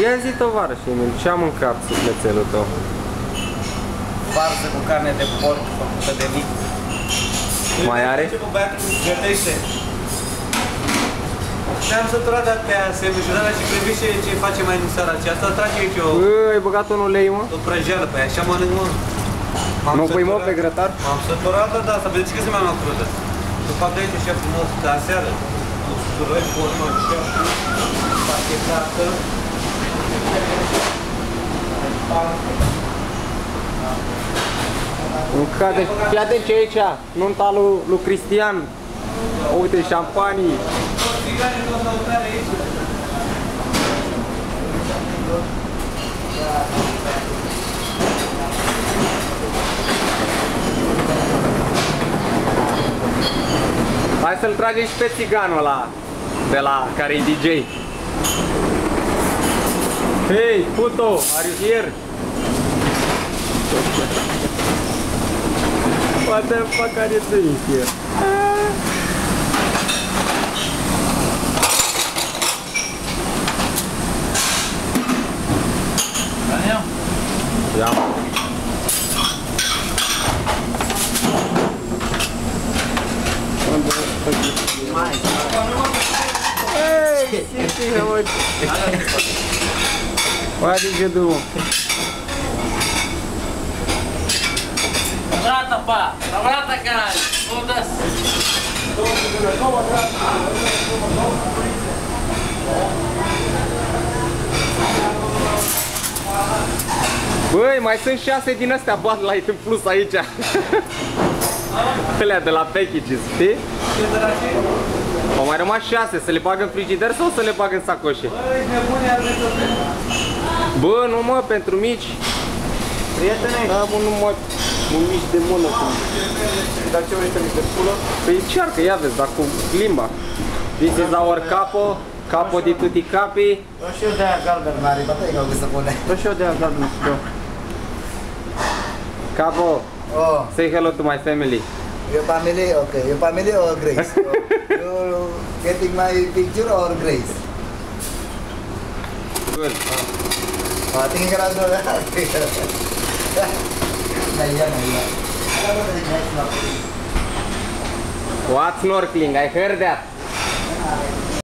Ia zi, tovarăș Emil, ce-a mâncat sufletelul tău? Varză cu carne de porc făcută de mic. Mai are? Gătește. Ne-am săturat de atâtea semișurarea și priviți ce face mai în seara aceasta. Trage aici o... Ai băgat un ulei, mă? O prăjeală pe aia, așa mănânc, mă. Nu pui, mă, pe grătar? M-am săturat, da, să vedeți că se mai am crudă. După aceea aici așa frumos, ca seară. Usturări, formă, așa, pachetată. Fii atent ce e aici, nunta lui Cristian. Uite, șampanii. Hai să-l tragem și pe țiganul ăla de la care e DJ. Hey, puto, are you here? What the fuck are you doing here? Ia. Hey, what did you do? Abrata, pá! Abrata, caralho! Foda-se! Băi, mai sunt 6 din astea Bud Light în plus aici. Alea de la packages, știi? Au mai rămas 6, să le bag în frigider sau să le bag în sacoșe? Bă, nu mă, pentru mici. Prietene? Da, bă, nu mă, un mici de mână. Dar ce vrei să mi se spulă? Păi încearcă, ia vezi, dar cu limba. This is our capo di tutti capi. Nu știu de aia galben, n-are, bă, tăi, că să pune. Nu știu de aia galben, știu. Capo, say hello to my family. Your family, okay. Your family or Grace? You getting my picture or Grace? Good. Tinggal kerana tu lah. Naya. What snorkeling? I heard that.